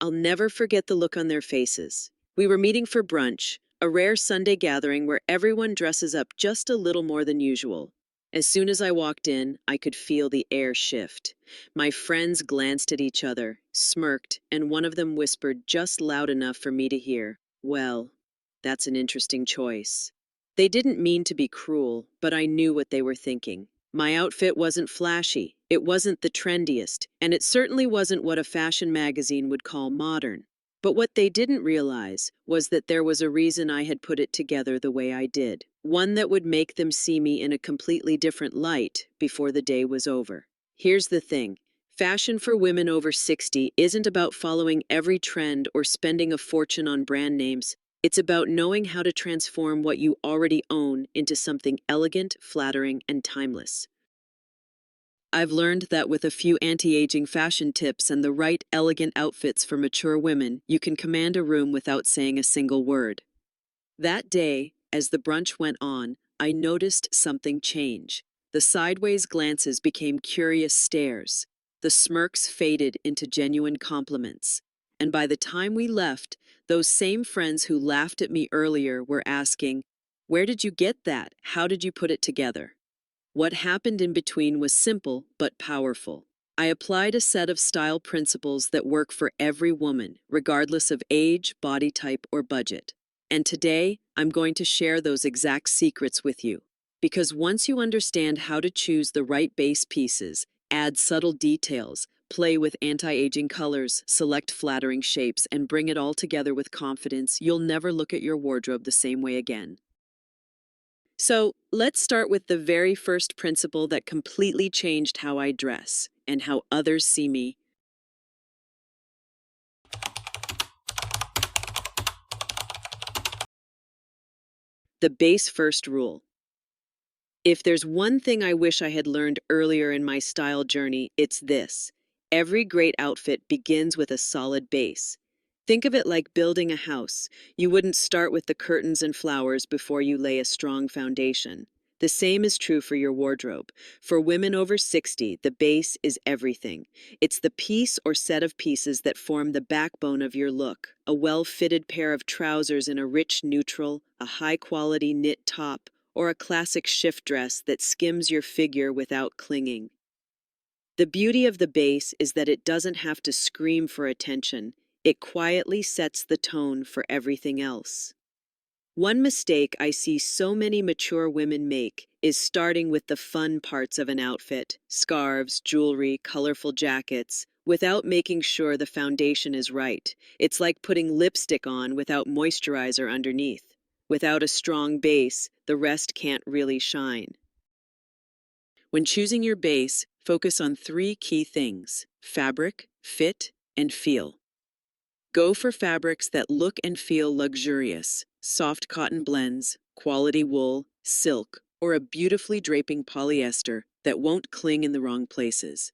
I'll never forget the look on their faces. We were meeting for brunch, a rare Sunday gathering where everyone dresses up just a little more than usual. As soon as I walked in, I could feel the air shift. My friends glanced at each other, smirked, and one of them whispered just loud enough for me to hear, "Well, that's an interesting choice." They didn't mean to be cruel, but I knew what they were thinking. My outfit wasn't flashy, it wasn't the trendiest, and it certainly wasn't what a fashion magazine would call modern. But what they didn't realize was that there was a reason I had put it together the way I did, one that would make them see me in a completely different light before the day was over. Here's the thing. Fashion for women over 60 isn't about following every trend or spending a fortune on brand names. It's about knowing how to transform what you already own into something elegant, flattering, and timeless. I've learned that with a few anti-aging fashion tips and the right elegant outfits for mature women, you can command a room without saying a single word. That day, as the brunch went on, I noticed something change. The sideways glances became curious stares. The smirks faded into genuine compliments. And by the time we left, those same friends who laughed at me earlier were asking, "Where did you get that? How did you put it together?" What happened in between was simple but powerful. I applied a set of style principles that work for every woman, regardless of age, body type, or budget. And today, I'm going to share those exact secrets with you. Because once you understand how to choose the right base pieces, add subtle details, play with anti-aging colors, select flattering shapes, and bring it all together with confidence, you'll never look at your wardrobe the same way again. So, let's start with the very first principle that completely changed how I dress and how others see me. The base first rule. If there's one thing I wish I had learned earlier in my style journey, it's this. Every great outfit begins with a solid base. Think of it like building a house. You wouldn't start with the curtains and flowers before you lay a strong foundation. The same is true for your wardrobe. For women over 60, the base is everything. It's the piece or set of pieces that form the backbone of your look. A well-fitted pair of trousers in a rich neutral, a high-quality knit top, or a classic shift dress that skims your figure without clinging. The beauty of the base is that it doesn't have to scream for attention. It quietly sets the tone for everything else. One mistake I see so many mature women make is starting with the fun parts of an outfit, scarves, jewelry, colorful jackets, without making sure the foundation is right. It's like putting lipstick on without moisturizer underneath. Without a strong base, the rest can't really shine. When choosing your base, focus on three key things: fabric, fit, and feel. Go for fabrics that look and feel luxurious: soft cotton blends, quality wool, silk, or a beautifully draping polyester that won't cling in the wrong places.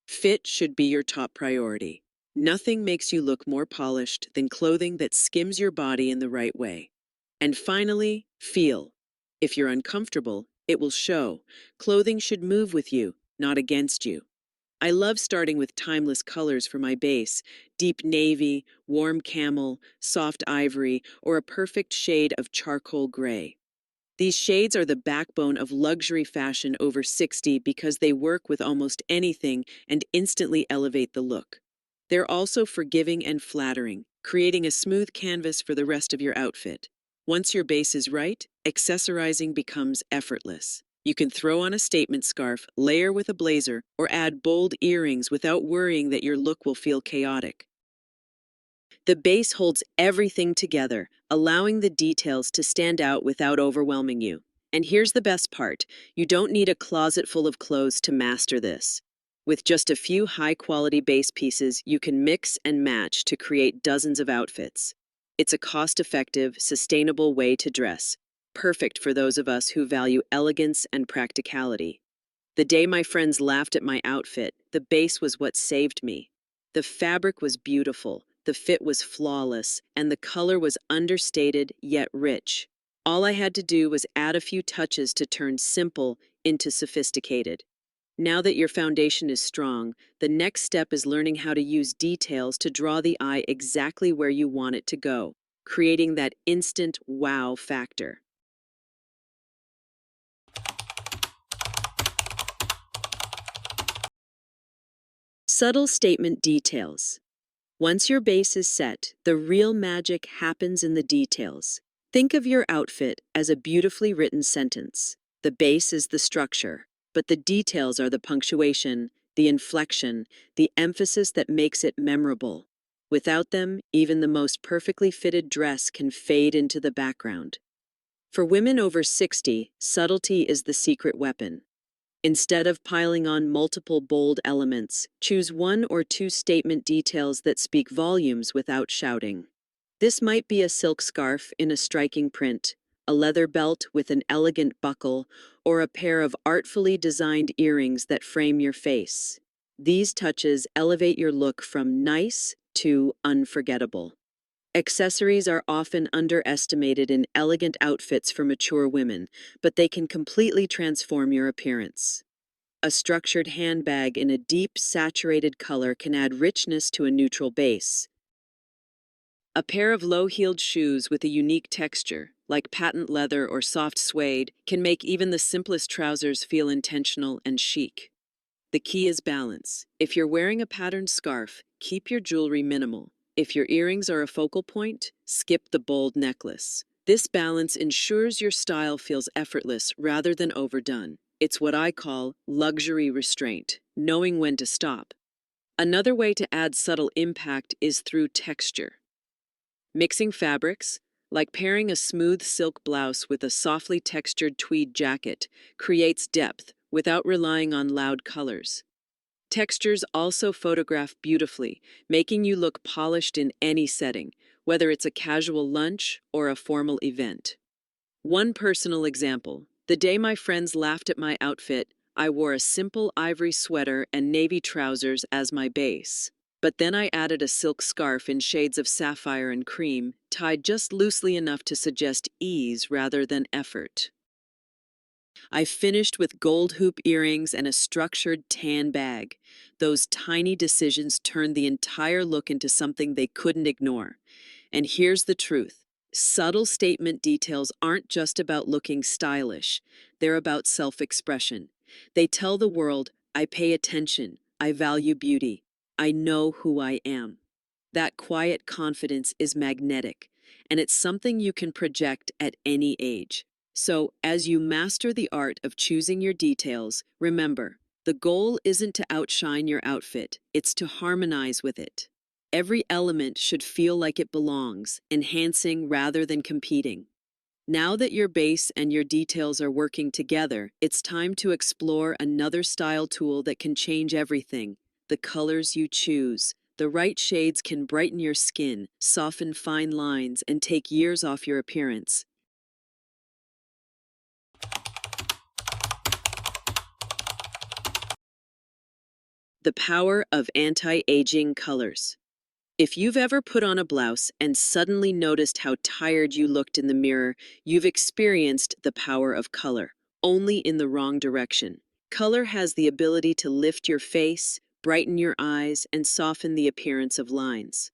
Fit should be your top priority. Nothing makes you look more polished than clothing that skims your body in the right way. And finally, feel. If you're uncomfortable, it will show. Clothing should move with you, not against you. I love starting with timeless colors for my base: deep navy, warm camel, soft ivory, or a perfect shade of charcoal gray. These shades are the backbone of luxury fashion over 60 because they work with almost anything and instantly elevate the look. They're also forgiving and flattering, creating a smooth canvas for the rest of your outfit. Once your base is right, accessorizing becomes effortless. You can throw on a statement scarf, layer with a blazer, or add bold earrings without worrying that your look will feel chaotic. The base holds everything together, allowing the details to stand out without overwhelming you. And here's the best part: you don't need a closet full of clothes to master this. With just a few high-quality base pieces, you can mix and match to create dozens of outfits. It's a cost-effective, sustainable way to dress, perfect for those of us who value elegance and practicality. The day my friends laughed at my outfit, the base was what saved me. The fabric was beautiful, the fit was flawless, and the color was understated yet rich. All I had to do was add a few touches to turn simple into sophisticated. Now that your foundation is strong, the next step is learning how to use details to draw the eye exactly where you want it to go, creating that instant wow factor. Subtle statement details. Once your base is set, the real magic happens in the details. Think of your outfit as a beautifully written sentence. The base is the structure, but the details are the punctuation, the inflection, the emphasis that makes it memorable. Without them, even the most perfectly fitted dress can fade into the background. For women over 60, subtlety is the secret weapon. Instead of piling on multiple bold elements, choose one or two statement details that speak volumes without shouting. This might be a silk scarf in a striking print, a leather belt with an elegant buckle, or a pair of artfully designed earrings that frame your face. These touches elevate your look from nice to unforgettable. Accessories are often underestimated in elegant outfits for mature women, but they can completely transform your appearance. A structured handbag in a deep, saturated color can add richness to a neutral base. A pair of low-heeled shoes with a unique texture, like patent leather or soft suede, can make even the simplest trousers feel intentional and chic. The key is balance. If you're wearing a patterned scarf, keep your jewelry minimal. If your earrings are a focal point, skip the bold necklace. This balance ensures your style feels effortless rather than overdone. It's what I call luxury restraint, knowing when to stop. Another way to add subtle impact is through texture. Mixing fabrics, like pairing a smooth silk blouse with a softly textured tweed jacket, creates depth without relying on loud colors. Textures also photograph beautifully, making you look polished in any setting, whether it's a casual lunch or a formal event. One personal example: the day my friends laughed at my outfit, I wore a simple ivory sweater and navy trousers as my base. But then I added a silk scarf in shades of sapphire and cream, tied just loosely enough to suggest ease rather than effort. I finished with gold hoop earrings and a structured tan bag. Those tiny decisions turned the entire look into something they couldn't ignore. And here's the truth: subtle statement details aren't just about looking stylish, they're about self-expression. They tell the world, I pay attention, I value beauty, I know who I am. That quiet confidence is magnetic, and it's something you can project at any age. So, as you master the art of choosing your details, remember, the goal isn't to outshine your outfit, it's to harmonize with it. Every element should feel like it belongs, enhancing rather than competing. Now that your base and your details are working together, it's time to explore another style tool that can change everything: the colors you choose. The right shades can brighten your skin, soften fine lines, and take years off your appearance. The power of anti-aging colors. If you've ever put on a blouse and suddenly noticed how tired you looked in the mirror, you've experienced the power of color, only in the wrong direction. Color has the ability to lift your face, brighten your eyes, and soften the appearance of lines.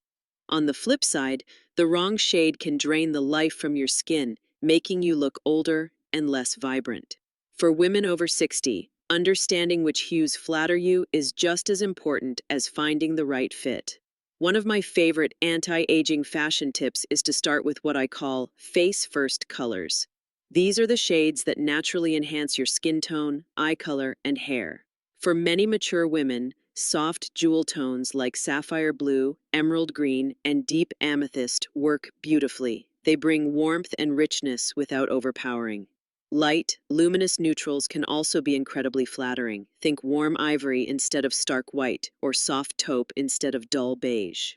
On the flip side, the wrong shade can drain the life from your skin, making you look older and less vibrant. For women over 60, understanding which hues flatter you is just as important as finding the right fit. One of my favorite anti-aging fashion tips is to start with what I call face-first colors. These are the shades that naturally enhance your skin tone, eye color, and hair. For many mature women, soft jewel tones like sapphire blue, emerald green, and deep amethyst work beautifully. They bring warmth and richness without overpowering. Light, luminous neutrals can also be incredibly flattering. Think warm ivory instead of stark white, or soft taupe instead of dull beige.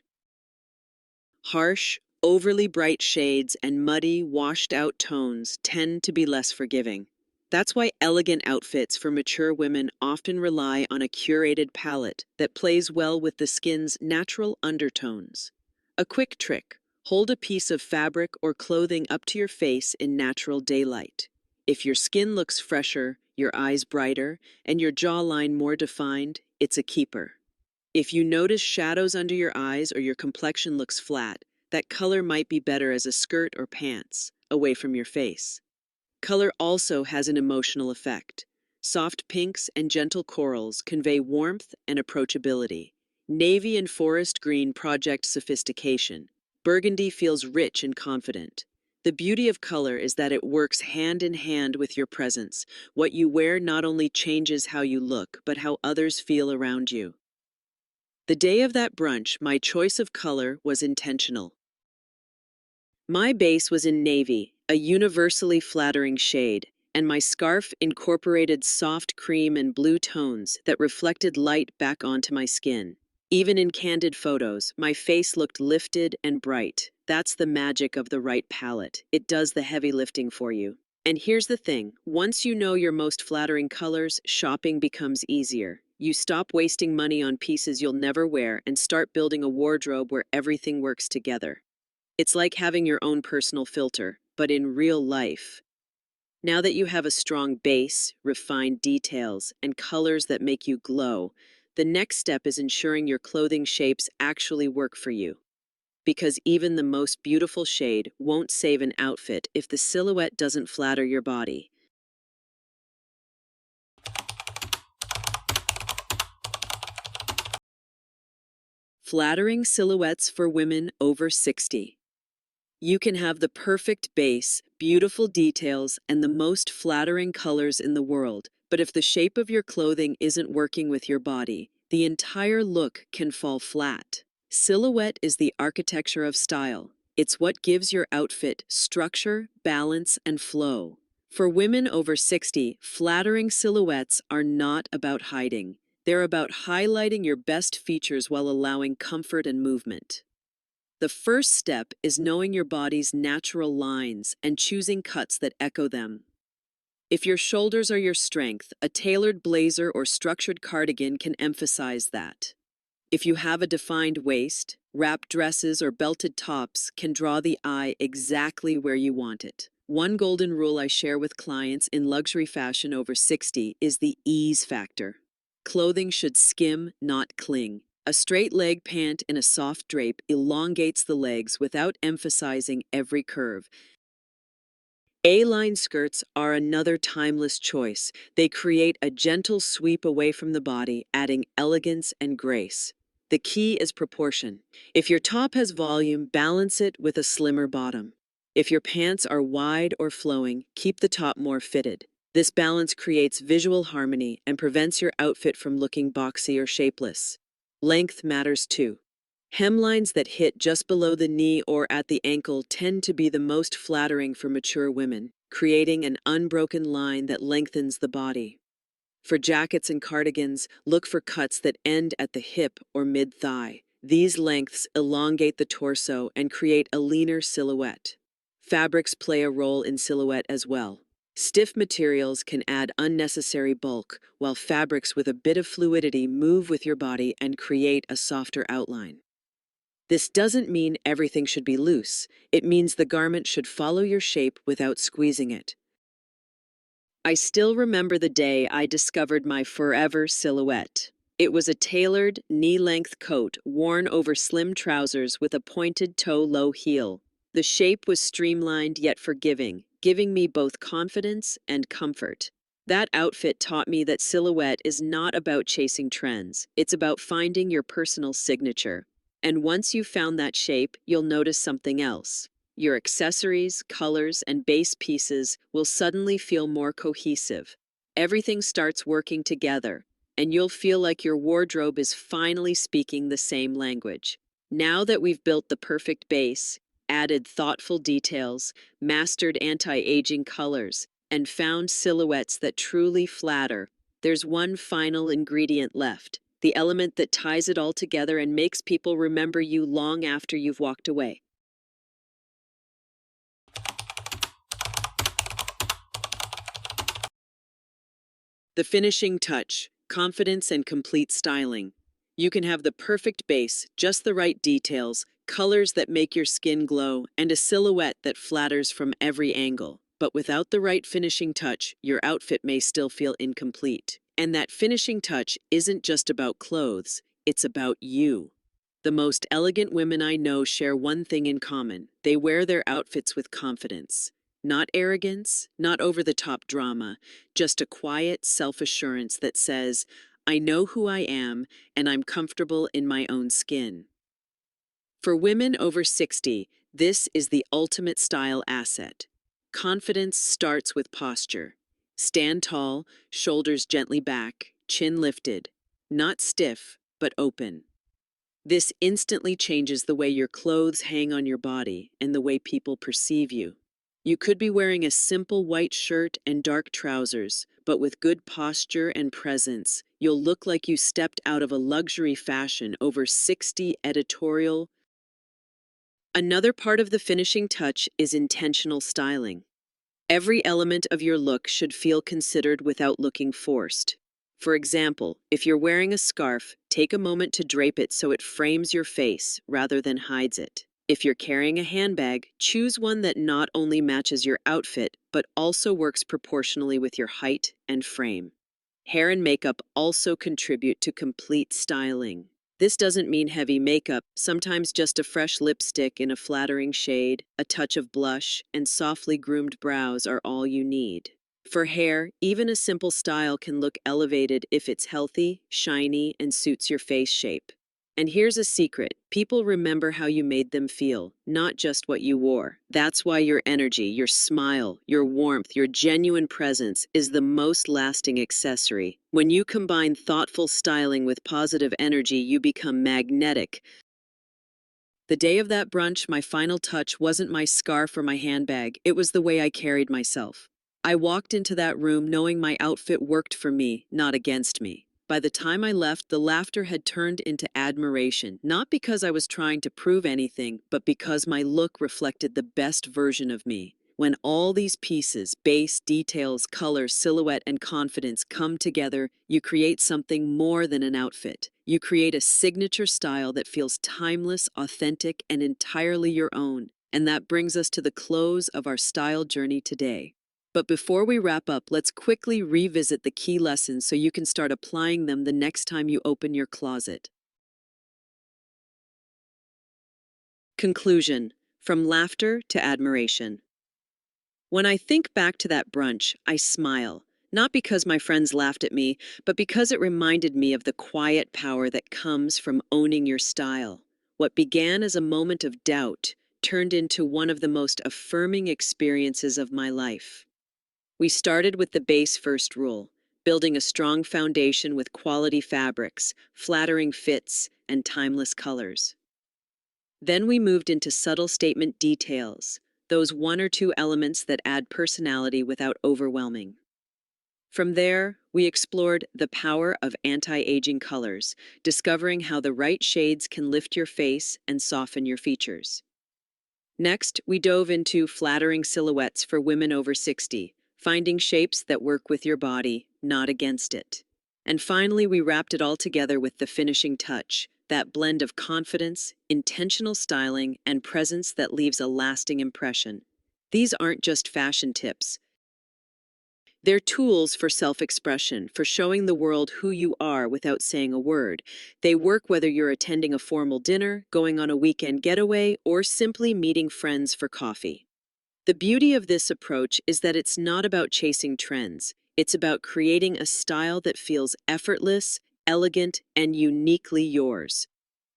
Harsh, overly bright shades and muddy, washed-out tones tend to be less forgiving. That's why elegant outfits for mature women often rely on a curated palette that plays well with the skin's natural undertones. A quick trick: hold a piece of fabric or clothing up to your face in natural daylight. If your skin looks fresher, your eyes brighter, and your jawline more defined, it's a keeper. If you notice shadows under your eyes or your complexion looks flat, that color might be better as a skirt or pants, away from your face. Color also has an emotional effect. Soft pinks and gentle corals convey warmth and approachability. Navy and forest green project sophistication. Burgundy feels rich and confident. The beauty of color is that it works hand in hand with your presence. What you wear not only changes how you look, but how others feel around you. The day of that brunch, my choice of color was intentional. My base was in navy, a universally flattering shade, and my scarf incorporated soft cream and blue tones that reflected light back onto my skin. Even in candid photos, my face looked lifted and bright. That's the magic of the right palette. It does the heavy lifting for you. And here's the thing, once you know your most flattering colors, shopping becomes easier. You stop wasting money on pieces you'll never wear and start building a wardrobe where everything works together. It's like having your own personal filter, but in real life. Now that you have a strong base, refined details, and colors that make you glow, the next step is ensuring your clothing shapes actually work for you. Because even the most beautiful shade won't save an outfit if the silhouette doesn't flatter your body. Flattering silhouettes for women over 60. You can have the perfect base, beautiful details, and the most flattering colors in the world, but if the shape of your clothing isn't working with your body, the entire look can fall flat. Silhouette is the architecture of style. It's what gives your outfit structure, balance, and flow. For women over 60, flattering silhouettes are not about hiding. They're about highlighting your best features while allowing comfort and movement. The first step is knowing your body's natural lines and choosing cuts that echo them. If your shoulders are your strength, a tailored blazer or structured cardigan can emphasize that. If you have a defined waist, wrap dresses or belted tops can draw the eye exactly where you want it. One golden rule I share with clients in luxury fashion over 60 is the ease factor. Clothing should skim, not cling. A straight leg pant in a soft drape elongates the legs without emphasizing every curve. A-line skirts are another timeless choice. They create a gentle sweep away from the body, adding elegance and grace. The key is proportion. If your top has volume, balance it with a slimmer bottom. If your pants are wide or flowing, keep the top more fitted. This balance creates visual harmony and prevents your outfit from looking boxy or shapeless. Length matters too. Hemlines that hit just below the knee or at the ankle tend to be the most flattering for mature women, creating an unbroken line that lengthens the body. For jackets and cardigans, look for cuts that end at the hip or mid-thigh. These lengths elongate the torso and create a leaner silhouette. Fabrics play a role in silhouette as well. Stiff materials can add unnecessary bulk, while fabrics with a bit of fluidity move with your body and create a softer outline. This doesn't mean everything should be loose. It means the garment should follow your shape without squeezing it. I still remember the day I discovered my forever silhouette. It was a tailored, knee-length coat worn over slim trousers with a pointed toe-low heel. The shape was streamlined yet forgiving, giving me both confidence and comfort. That outfit taught me that silhouette is not about chasing trends. It's about finding your personal signature. And once you've found that shape, you'll notice something else. Your accessories, colors, and base pieces will suddenly feel more cohesive. Everything starts working together, and you'll feel like your wardrobe is finally speaking the same language. Now that we've built the perfect base, added thoughtful details, mastered anti-aging colors, and found silhouettes that truly flatter, there's one final ingredient left. The element that ties it all together and makes people remember you long after you've walked away. The finishing touch, confidence and complete styling. You can have the perfect base, just the right details, colors that make your skin glow, and a silhouette that flatters from every angle. But without the right finishing touch, your outfit may still feel incomplete. And that finishing touch isn't just about clothes, it's about you. The most elegant women I know share one thing in common: they wear their outfits with confidence. Not arrogance, not over the top drama, just a quiet self assurance that says, I know who I am and I'm comfortable in my own skin. For women over 60, this is the ultimate style asset. Confidence starts with posture. Stand tall, shoulders gently back, chin lifted, not stiff, but open. This instantly changes the way your clothes hang on your body and the way people perceive you. You could be wearing a simple white shirt and dark trousers, but with good posture and presence, you'll look like you stepped out of a luxury fashion over 60 editorial. Another part of the finishing touch is intentional styling. Every element of your look should feel considered without looking forced. For example, if you're wearing a scarf, take a moment to drape it so it frames your face rather than hides it. If you're carrying a handbag, choose one that not only matches your outfit, but also works proportionally with your height and frame. Hair and makeup also contribute to complete styling. This doesn't mean heavy makeup, sometimes just a fresh lipstick in a flattering shade, a touch of blush, and softly groomed brows are all you need. For hair, even a simple style can look elevated if it's healthy, shiny, and suits your face shape. And here's a secret: people remember how you made them feel, not just what you wore. That's why your energy, your smile, your warmth, your genuine presence is the most lasting accessory. When you combine thoughtful styling with positive energy, you become magnetic. The day of that brunch, my final touch wasn't my scarf or my handbag, it was the way I carried myself. I walked into that room knowing my outfit worked for me, not against me. By the time I left, the laughter had turned into admiration, not because I was trying to prove anything, but because my look reflected the best version of me. When all these pieces, base, details, color, silhouette, and confidence come together, you create something more than an outfit. You create a signature style that feels timeless, authentic, and entirely your own. And that brings us to the close of our style journey today. But before we wrap up, let's quickly revisit the key lessons so you can start applying them the next time you open your closet. Conclusion: from laughter to admiration. When I think back to that brunch, I smile, not because my friends laughed at me, but because it reminded me of the quiet power that comes from owning your style. What began as a moment of doubt turned into one of the most affirming experiences of my life. We started with the base first rule, building a strong foundation with quality fabrics, flattering fits, and timeless colors. Then we moved into subtle statement details, those one or two elements that add personality without overwhelming. From there, we explored the power of anti-aging colors, discovering how the right shades can lift your face and soften your features. Next, we dove into flattering silhouettes for women over 60, finding shapes that work with your body, not against it. And finally, we wrapped it all together with the finishing touch, that blend of confidence, intentional styling, and presence that leaves a lasting impression. These aren't just fashion tips. They're tools for self-expression, for showing the world who you are without saying a word. They work whether you're attending a formal dinner, going on a weekend getaway, or simply meeting friends for coffee. The beauty of this approach is that it's not about chasing trends. It's about creating a style that feels effortless, elegant, and uniquely yours.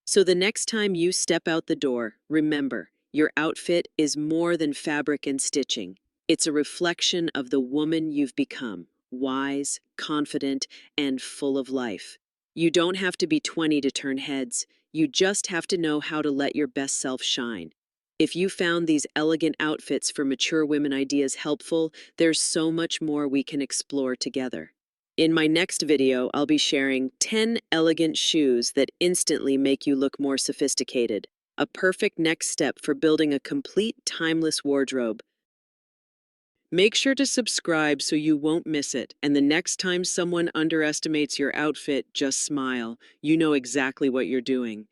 So the next time you step out the door, remember, your outfit is more than fabric and stitching. It's a reflection of the woman you've become, wise, confident, and full of life. You don't have to be 20 to turn heads. You just have to know how to let your best self shine. If you found these elegant outfits for mature women ideas helpful, there's so much more we can explore together. In my next video, I'll be sharing 10 elegant shoes that instantly make you look more sophisticated. A perfect next step for building a complete timeless wardrobe. Make sure to subscribe so you won't miss it, and the next time someone underestimates your outfit, just smile. You know exactly what you're doing.